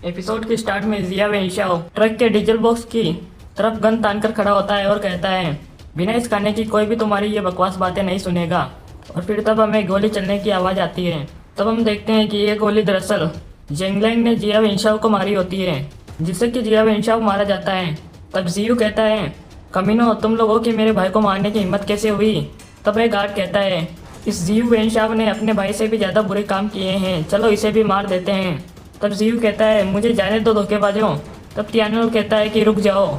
Episode के start में जिया वेंशाओ truck के डीजल बॉक्स की तरफ गन तान कर खड़ा होता है और कहता है, बिना इस खाने की कोई भी तुम्हारी ये बकवास बातें नहीं सुनेगा। और फिर तब हमें गोली चलने की आवाज़ आती है। तब हम देखते हैं कि ये गोली दरअसल जेंगलैंग ने जिया वेंशाओ को मारी होती है, जिससे कि जिया वेंशाओ मारा जाता है। तब जियू कहता है, कमीनो तुम लोगों की मेरे भाई को मारने की हिम्मत कैसे हुई। तब एक गार्ड कहता है, इस जियू वेंशाओ ने अपने भाई से भी ज़्यादा बुरे काम किए हैं, चलो इसे भी मार देते हैं। तब जियू कहता है, मुझे जाने दो धोखेबाजों। तब तियानल कहता है कि रुक जाओ,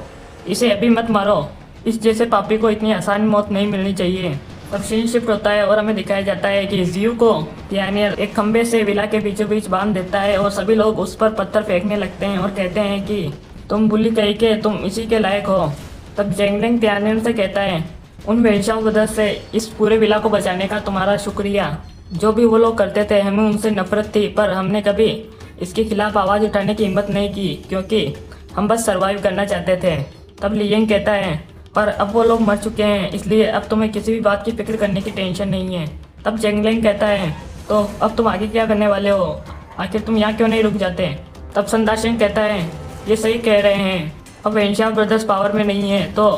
इसे अभी मत मारो, इस जैसे पापी को इतनी आसान मौत नहीं मिलनी चाहिए। तब सीन शिफ्ट होता है और हमें दिखाया जाता है कि जियू को तियानियल एक खंबे से विला के बीचों बीच बांध देता है और सभी लोग उस पर पत्थर फेंकने लगते हैं और कहते हैं कि तुम बुली कही के तुम इसी के लायक हो। तब जेंगलिंग तियानियल से कहता है, उन वेंशाओं वजह से इस पूरे विला को बचाने का तुम्हारा शुक्रिया। जो भी वो लोग करते थे हमें उनसे नफरत थी, पर हमने कभी इसके खिलाफ आवाज़ उठाने की हिम्मत नहीं की क्योंकि हम बस सरवाइव करना चाहते थे। तब लियंग कहता है, पर अब वो लोग मर चुके हैं, इसलिए अब तुम्हें किसी भी बात की फिक्र करने की टेंशन नहीं है। तब जेंगलिंग कहता है, तो अब तुम आगे क्या करने वाले हो, आखिर तुम यहाँ क्यों नहीं रुक जाते। तब संदाशेंग कहता है, ये सही कह रहे हैं, अब वेंशाओ ब्रदर्स पावर में नहीं है तो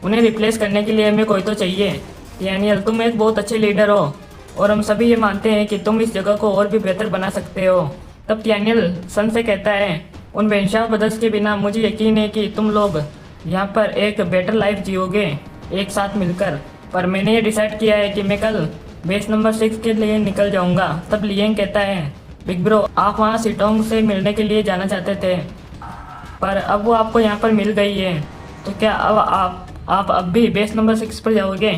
उन्हें रिप्लेस करने के लिए हमें कोई तो चाहिए। तियानियल तुम एक बहुत अच्छे लीडर हो और हम सभी ये मानते हैं कि तुम इस जगह को और भी बेहतर बना सकते हो। तब तियानियल सन से कहता है, उन वेंशाओ ब्रदर्स के बिना मुझे यकीन है कि तुम लोग यहाँ पर एक बेटर लाइफ जियोगे एक साथ मिलकर, पर मैंने ये डिसाइड किया है कि मैं कल बेस नंबर 6 के लिए निकल जाऊँगा। तब लियंग कहता है, बिग ब्रो आप वहाँ सिटोंग से मिलने के लिए जाना चाहते थे, पर अब वो आपको यहाँ पर मिल गई है, तो क्या अब आप अब भी बेस नंबर 6 पर जाओगे।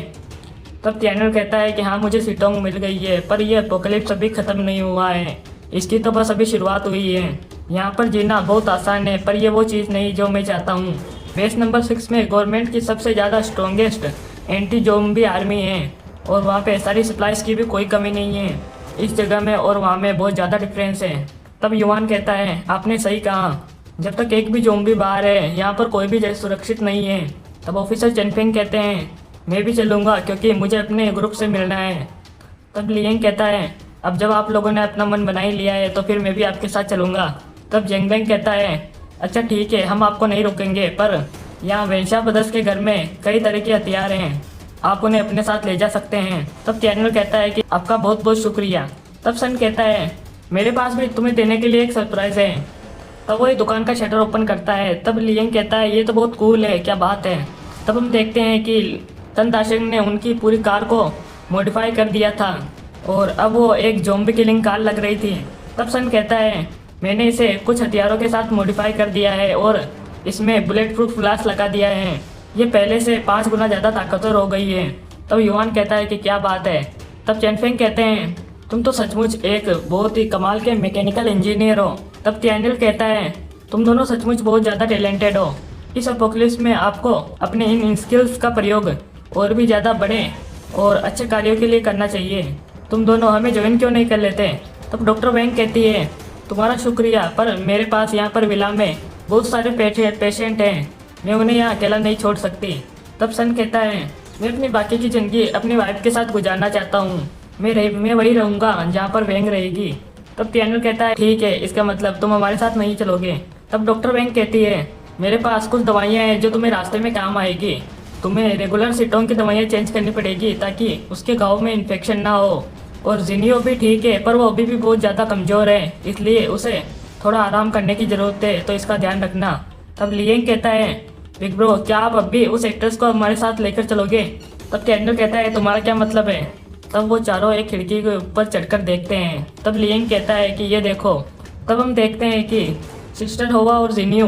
तब तियानियल कहता है कि हाँ मुझे सिटोंग मिल गई है, पर यह एपोकलिप्स अभी ख़त्म नहीं हुआ है, इसकी तो बस अभी शुरुआत हुई है। यहाँ पर जीना बहुत आसान है, पर यह वो चीज़ नहीं जो मैं चाहता हूँ। बेस नंबर 6 में गवर्नमेंट की सबसे ज़्यादा स्ट्रॉन्गेस्ट एंटी जोम्बी आर्मी है और वहाँ पे सारी सप्लाइज की भी कोई कमी नहीं है इस जगह में, और वहाँ में बहुत ज़्यादा डिफरेंस है। तब युवान कहता है, आपने सही कहा, जब तक एक भी जोम्बी बाहर है यहाँ पर कोई भी सुरक्षित नहीं है। तब ऑफिसर चेनफिंग कहते हैं, मैं भी चलूँगा क्योंकि मुझे अपने ग्रुप से मिलना है। तब लियंग कहता है, अब जब आप लोगों ने अपना मन बना ही लिया है तो फिर मैं भी आपके साथ चलूँगा। तब जेंगबेंग कहता है, अच्छा ठीक है, हम आपको नहीं रोकेंगे, पर यहाँ वेंशा ब्रदर्स के घर में कई तरह के हथियार हैं, आप उन्हें अपने साथ ले जा सकते हैं। तब तियानियल कहता है कि आपका बहुत बहुत शुक्रिया। तब सन कहता है, मेरे पास भी तुम्हें देने के लिए एक सरप्राइज़ है। तब वो एक दुकान का शटर ओपन करता है। तब लियंग कहता है, ये तो बहुत कूल है, क्या बात है। तब हम देखते हैं कि सन दाशेंग ने उनकी पूरी कार को मॉडिफाई कर दिया था और अब वो एक ज़ॉम्बी किलिंग कार लग रही थी। तब सन कहता है, मैंने इसे कुछ हथियारों के साथ मॉडिफाई कर दिया है और इसमें बुलेट प्रूफ ग्लास लगा दिया है, ये पहले से 5 गुना ज़्यादा ताकतवर हो गई है। तब युवान कहता है कि क्या बात है। तब चेनफेंग कहते हैं, तुम तो सचमुच एक बहुत ही कमाल के मैकेनिकल इंजीनियर हो। तब तियानियल कहता है, तुम दोनों सचमुच बहुत ज़्यादा टैलेंटेड हो, इस एपोकलिप्स में आपको अपने इन स्किल्स का प्रयोग और भी ज़्यादा बड़े और अच्छे कार्यों के लिए करना चाहिए। तुम दोनों हमें ज्वाइन क्यों नहीं कर लेते। तब डॉक्टर वैंग कहती है, तुम्हारा शुक्रिया, पर मेरे पास यहाँ पर विला में बहुत सारे पेशेंट हैं, मैं उन्हें यहाँ अकेला नहीं छोड़ सकती। तब सन कहता है, मैं अपनी बाकी की ज़िंदगी अपनी वाइफ के साथ गुजारना चाहता हूँ, मैं वही रहूँगा जहाँ पर वैंग रहेगी। तब तियानियल कहता है, ठीक है, इसका मतलब तुम हमारे साथ नहीं चलोगे। तब डॉक्टर वैंग कहती है, मेरे पास कुछ दवाइयाँ हैं जो तुम्हें रास्ते में काम आएगी, तुम्हें रेगुलर सिटोंग की दवाइयाँ चेंज करनी पड़ेगी ताकि उसके घाव में इन्फेक्शन ना हो। और जिनियो भी ठीक है, पर वो अभी भी बहुत ज़्यादा कमज़ोर है, इसलिए उसे थोड़ा आराम करने की ज़रूरत है, तो इसका ध्यान रखना। तब लियंग कहता है, बिग ब्रो क्या आप अब भी उस एक्ट्रेस को हमारे साथ लेकर चलोगे। तब तियानियल कहता है, तुम्हारा क्या मतलब है। तब वो चारों एक खिड़की के ऊपर चढ़कर देखते हैं। तब लियंग कहता है कि ये देखो। तब हम देखते हैं कि सिस्टर होवा और जिनियो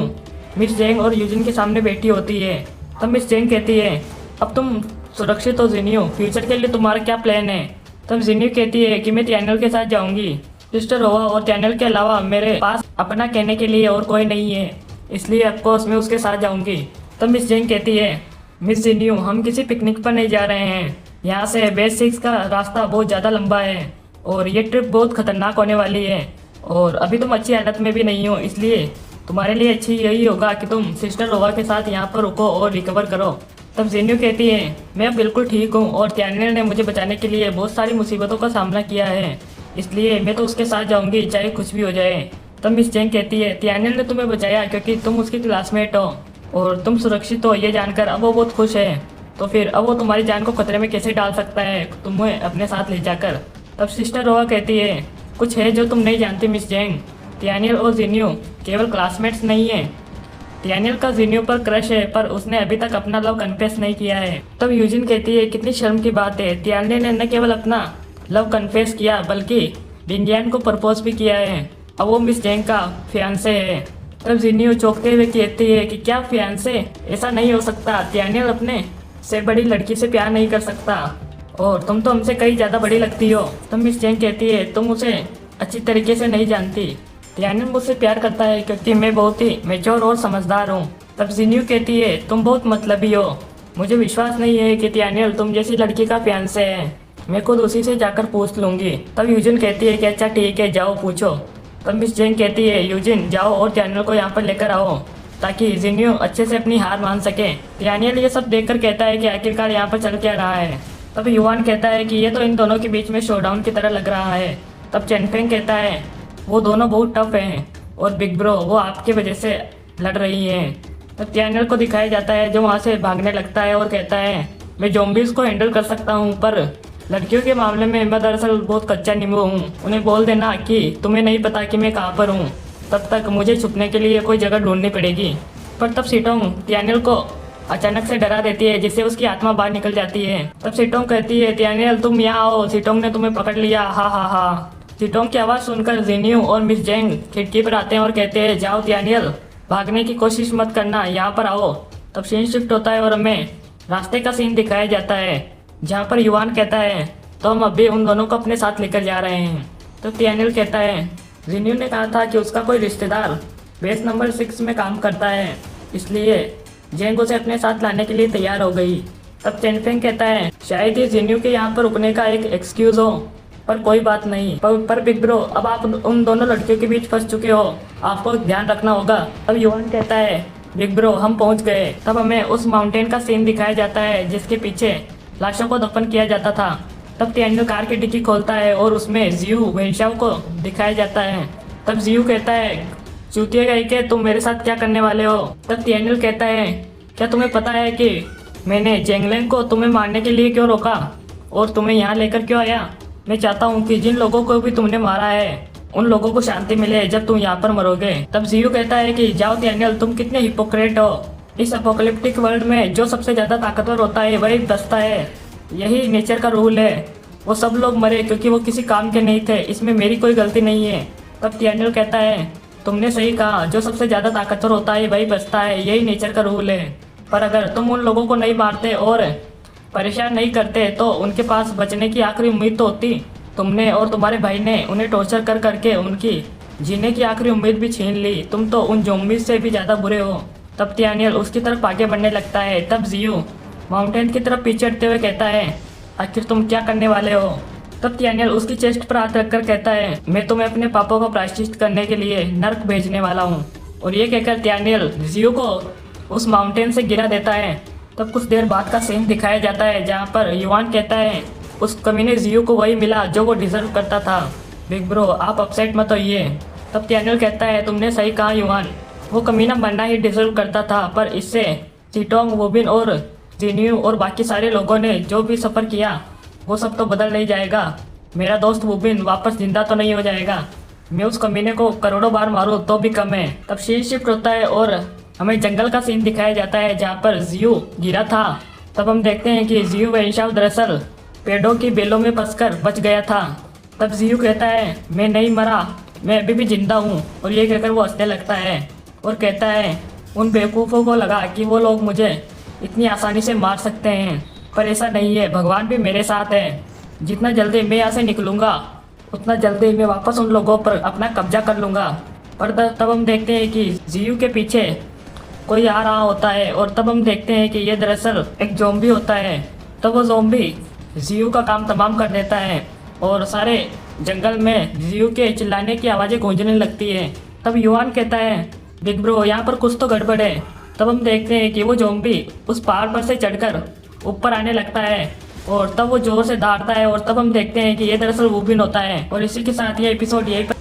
मिस जेंग और यूजिन के सामने बैठी होती है। तब मिस जेंग कहती है, अब तुम सुरक्षित हो जिनियो, फ्यूचर के लिए तुम्हारा क्या प्लान है। तब जिनियो कहती है कि मैं तियानियल के साथ जाऊंगी, सिस्टर होवा और तियानियल के अलावा मेरे पास अपना कहने के लिए और कोई नहीं है, इसलिए ऑफकोर्स मैं उसके साथ जाऊंगी। तब मिस जेंग कहती है, मिस जिनियो हम किसी पिकनिक पर नहीं जा रहे हैं, यहाँ से बेस 6 का रास्ता बहुत ज़्यादा लंबा है और ये ट्रिप बहुत खतरनाक होने वाली है और अभी तुम अच्छी हालत में भी नहीं हो, इसलिए तुम्हारे लिए अच्छी यही होगा कि तुम सिस्टर होवा के साथ यहाँ पर रुको और रिकवर करो। तब जिनियो कहती है, मैं अब बिल्कुल ठीक हूँ और तियानियल ने मुझे बचाने के लिए बहुत सारी मुसीबतों का सामना किया है, इसलिए मैं तो उसके साथ जाऊंगी चाहे कुछ भी हो जाए। तब मिस जेंग कहती है तियानियल ने तुम्हें बचाया क्योंकि तुम उसकी क्लासमेट हो और तुम सुरक्षित हो ये जानकर अब वो बहुत खुश है। तो फिर अब वो तुम्हारी जान को खतरे में कैसे डाल सकता है तुम्हें अपने साथ ले जाकर। तब सिस्टर रोआ कहती है कुछ है जो तुम नहीं जानती मिस जेंग, तियानियल और जिन्यू केवल क्लासमेट्स नहीं है। तियानियल का जिन्यू पर क्रश है पर उसने अभी तक अपना लव कन्फेस नहीं किया है। तब यूजिन कहती है कितनी शर्म की बात है, तियानियल ने न केवल अपना लव कन्फेस किया बल्कि बिंगियान को प्रपोज भी किया है। अब वो मिस जेंग का फियांसे है। तब जिन्यू चौंकते हुए कहती है कि क्या फियांसे, ऐसा नहीं हो सकता, तियानियल अपने से बड़ी लड़की से प्यार नहीं कर सकता और तुम तो हमसे कई ज़्यादा बड़ी लगती हो। तब मिस जेंग कहती है तुम उसे अच्छी तरीके से नहीं जानती, तियानियल मुझसे प्यार करता है क्योंकि मैं बहुत ही मैच्योर और समझदार हूँ। तब जिन्यू कहती है तुम बहुत मतलबी हो, मुझे विश्वास नहीं है कि तियानियल तुम जैसी लड़की का फियांसे है, मैं खुद उसी से जाकर पूछ लूँगी। तब यूजिन कहती है कि अच्छा ठीक है जाओ पूछो। तब मिस जेंग कहती है यूजिन जाओ और तियानियल को यहाँ पर लेकर आओ ताकि जिन्यू अच्छे से अपनी हार मान सके। तियानियल ये सब देखकर कहता है कि आखिरकार यहाँ पर चल क्या रहा है। तब युवान कहता है कि ये तो इन दोनों के बीच में शोडाउन की तरह लग रहा है। तब चेनफेंग कहता है वो दोनों बहुत टफ हैं और बिग ब्रो वो आपकी वजह से लड़ रही हैं। तब तियानियल को दिखाया जाता है जो वहाँ से भागने लगता है और कहता है मैं ज़ॉम्बीज़ को हैंडल कर सकता हूँ पर लड़कियों के मामले में मैं दरअसल बहुत कच्चा नींबू हूँ, उन्हें बोल देना कि तुम्हें नहीं पता कि मैं कहाँ पर हूँ, तब तक मुझे छुपने के लिए कोई जगह ढूंढनी पड़ेगी। पर तब सीटोंग तियानियल को अचानक से डरा देती है जिससे उसकी आत्मा बाहर निकल जाती है। तब सीटोंग कहती है तियानियल तुम यहाँ आओ, सीटोंग ने तुम्हें पकड़ लिया, हा हा हा। सीटोंग की आवाज़ सुनकर जिन्यू और मिस जेंग खिड़की पर आते हैं और कहते हैं जाओ तियानियल भागने की कोशिश मत करना, यहाँ पर आओ। तब सीन शिफ्ट होता है और हमें रास्ते का सीन दिखाया जाता है जहाँ पर युवान कहता है तो हम अभी उन दोनों को अपने साथ लेकर जा रहे हैं। तो तियानियल कहता है जिन्यू ने कहा था कि उसका कोई रिश्तेदार बेस नंबर 6 में काम करता है, इसलिए जेंग उसे अपने साथ लाने के लिए तैयार हो गई। तब चेनफेंग कहता है शायद ये जिन्यू के यहाँ पर रुकने का एक एक्सक्यूज हो, पर कोई बात नहीं। पर बिग ब्रो अब आप उन दोनों लड़कियों के बीच फंस चुके हो, आपको ध्यान रखना होगा। तब युवान कहता है बिग ब्रो हम पहुँच गए। तब हमें उस माउंटेन का सीन दिखाया जाता है जिसके पीछे लाशों को दफन किया जाता था। तब तियानियल कार की डिक्की खोलता है और उसमें जियू वेंशाओ को दिखाया जाता है। तब जियू कहता है चूतिया गई के तुम मेरे साथ क्या करने वाले हो। तब तियानियल कहता है क्या तुम्हें पता है कि मैंने जेंगलेंग को तुम्हें मारने के लिए क्यों रोका और तुम्हें यहाँ लेकर क्यों आया। मैं चाहता हूँ कि जिन लोगों को भी तुमने मारा है उन लोगों को शांति मिले जब तुम यहाँ पर मरोगे। तब जियू कहता है कि जाओ तियानियल तुम कितने हिपोक्रेट हो, इस अपोकलिप्टिक वर्ल्ड में जो सबसे ज़्यादा ताकतवर होता है वही बचता है, यही नेचर का रूल है। वो सब लोग मरे क्योंकि वो किसी काम के नहीं थे, इसमें मेरी कोई गलती नहीं है। तब तियानियल कहता है तुमने सही कहा, जो सबसे ज़्यादा ताकतवर होता है वही बचता है, यही नेचर का रूल है। पर अगर तुम उन लोगों को नहीं मारते और परेशान नहीं करते तो उनके पास बचने की आखिरी उम्मीद तो होती। तुमने और तुम्हारे भाई ने उन्हें टॉर्चर कर करके उनकी जीने की आखिरी उम्मीद भी छीन ली, तुम तो उन ज़ॉम्बीज़ से भी ज़्यादा बुरे हो। तब तियानियल उसकी तरफ आगे बढ़ने लगता है। तब जियू माउंटेन की तरफ पीछे हटते हुए कहता है आखिर तुम क्या करने वाले हो। तब तियानियल उसकी चेस्ट पर हाथ रखकर कहता है मैं तुम्हें अपने पापों का प्रायश्चित करने के लिए नर्क भेजने वाला हूँ। और ये कहकर तियानियल जियू को उस माउंटेन से गिरा देता है। तब कुछ देर बाद का सीन दिखाया जाता है जहाँ पर युवान कहता है उस कमीने जियू को वही मिला जो वो डिजर्व करता था। बिग ब्रो आप अपसेट मत होइए। तब तियानियल कहता है तुमने सही कहा युवान, वो कमीना मरना ही डिजर्व करता था, पर इससे सीटोंग वोबिन और जिन्यू और बाकी सारे लोगों ने जो भी सफ़र किया वो सब तो बदल नहीं जाएगा। मेरा दोस्त वोबिन वापस जिंदा तो नहीं हो जाएगा, मैं उस कमीने को करोड़ों बार मारूं तो भी कम है। तब सीन शिफ्ट होता है और हमें जंगल का सीन दिखाया जाता है जहाँ पर जियू गिरा था। तब हम देखते हैं कि जियू वेंशाओ दरअसल पेड़ों की बेलों में फंसकर बच गया था। तब जियू कहता है मैं नहीं मरा, मैं अभी भी जिंदा हूँ। और ये कहकर वो हंसने लगता है और कहता है उन बेवकूफ़ों को लगा कि वो लोग मुझे इतनी आसानी से मार सकते हैं, पर ऐसा नहीं है, भगवान भी मेरे साथ है। जितना जल्दी मैं यहाँ से निकलूँगा उतना जल्दी मैं वापस उन लोगों पर अपना कब्जा कर लूँगा। पर तब हम देखते हैं कि जियू के पीछे कोई आ रहा होता है और तब हम देखते हैं कि ये दरअसल एक ज़ॉम्बी होता है। तब वो ज़ॉम्बी जियू का काम तमाम कर देता है और सारे जंगल में जियू के चिल्लाने की आवाज़ें गूंजने लगती है। तब युवान कहता है बिग ब्रो यहाँ पर कुछ तो गड़बड़ है। तब हम देखते हैं कि वो ज़ॉम्बी उस पहाड़ पर से चढ़कर ऊपर आने लगता है और तब वो जोर से दौड़ता है और तब हम देखते हैं कि ये दरअसल वोबिन होता है। और इसी के साथ ये एपिसोड यहीं पर